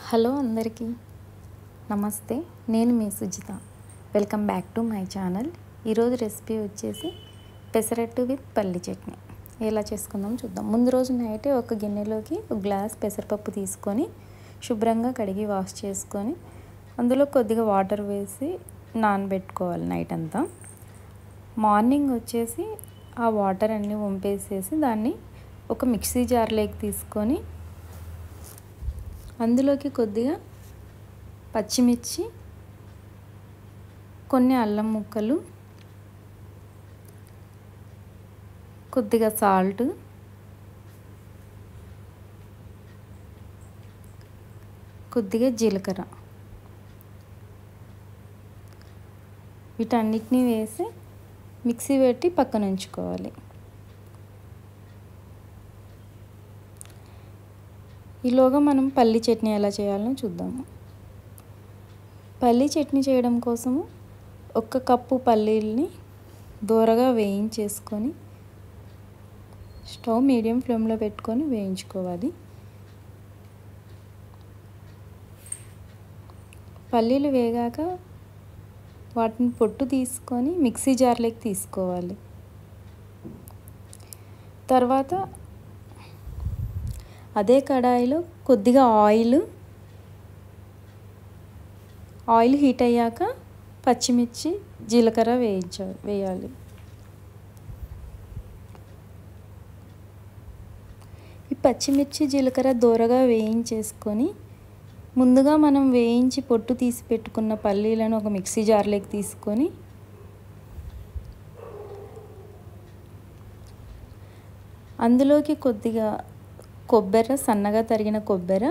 Hello అందరికీ నమస్తే. నేను మీ Sujitha. Welcome back to my channel. ఈరోజు రెసిపీ వచ్చేసి పెసరట్టు విత్ పల్లి చట్నీ. ఎలా చేసుకుందాం చూద్దాం. ముందు రోజు నైటే ఒక గిన్నెలోకి ఒక గ్లాస్ పెసరపప్పు తీసుకొని శుభ్రంగా కడిగి వాష్ చేసుకొని అందులో కొద్దిగా వాటర్ వేసి నానబెట్టుకోవాలి నైట్ అంతా. మార్నింగ్ వచ్చేసి ఆ వాటర్ అన్నీ వంపేసేసి దాన్ని ఒక మిక్సీ జార్లోకి తీసుకొని అందులోకి కొద్దిగా పచ్చిమిర్చి, కొన్ని అల్లం ముక్కలు, కొద్దిగా సాల్ట్, కొద్దిగా జీలకర్ర వీటన్నిటిని వేసి మిక్సీ పెట్టి పక్కన ఉంచుకోవాలి. ఈలోగా మనం పల్లి చట్నీ ఎలా చేయాలో చూద్దాము. పల్లి చట్నీ చేయడం కోసము 1 కప్పు పల్లీల్ని దోరగా వేయించేసుకొని స్టవ్ మీడియం ఫ్లేమ్లో పెట్టుకొని వేయించుకోవాలి. పల్లీలు వేగాక వాటిని పొట్టు తీసుకొని మిక్సీ జార్లోకి తీసుకోవాలి. తర్వాత అదే కడాయిలో కొద్దిగా ఆయిల్ హీట్ అయ్యాక పచ్చిమిర్చి, జీలకర్ర వేయాలి. ఈ పచ్చిమిర్చి, జీలకర్ర దోరగా వేయించేసుకొని ముందుగా మనం వేయించి పొట్టు తీసి పెట్టుకున్న పల్లీలను ఒక మిక్సీ జార్లోకి తీసుకొని అందులోకి కొద్దిగా కొబ్బరి, సన్నగా తరిగిన కొబ్బరి,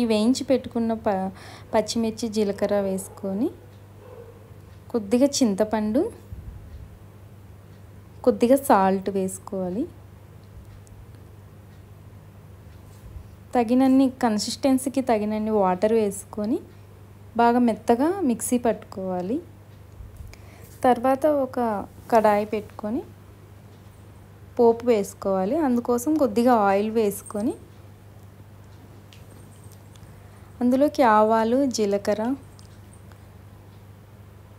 ఈ వేయించి పెట్టుకున్న పచ్చిమిర్చి, జీలకర్ర వేసుకొని కొద్దిగా చింతపండు, కొద్దిగా సాల్ట్ వేసుకోవాలి. తగినన్ని కన్సిస్టెన్సీకి తగినన్ని వాటర్ వేసుకొని బాగా మెత్తగా మిక్సీ పట్టుకోవాలి. తర్వాత ఒక కడాయి పెట్టుకొని పోపు వేసుకోవాలి. అందుకోసం కొద్దిగా ఆయిల్ వేసుకొని అందులోకి ఆవాలు, జీలకర్ర,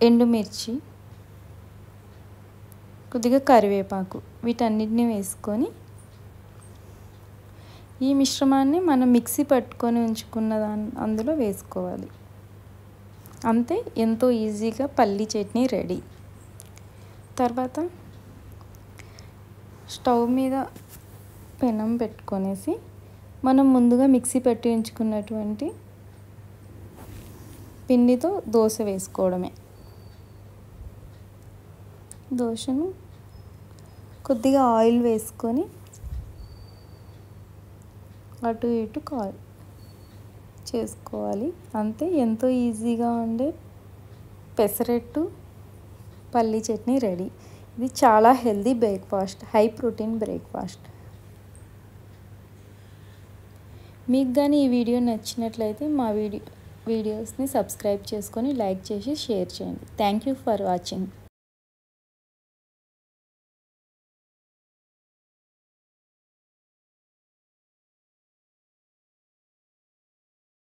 ఎండుమిర్చి, కొద్దిగా కరివేపాకు వీటన్నిటిని వేసుకొని ఈ మిశ్రమాన్ని మనం మిక్సీ పట్టుకొని ఉంచుకున్న అందులో వేసుకోవాలి. అంతే, ఎంతో ఈజీగా పల్లి చట్నీ రెడీ. తర్వాత స్టవ్ మీద పెనం పెట్టుకొనేసి మనం ముందుగా మిక్సీ పట్టి ఉంచుకున్నటువంటి పిండితో దోశ వేసుకోవడమే. దోశను కొద్దిగా ఆయిల్ వేసుకొని అటు ఇటు చేసుకోవాలి. అంతే, ఎంతో ఈజీగా ఉండే పెసరట్టు పల్లి చట్నీ రెడీ. ఇది చాలా healthy breakfast, high protein breakfast. మీకు కానీ ఈ వీడియో నచ్చినట్లయితే మా వీడియోస్ని సబ్స్క్రైబ్ చేసుకొని లైక్ చేసి షేర్ చేయండి. Thank you for watching.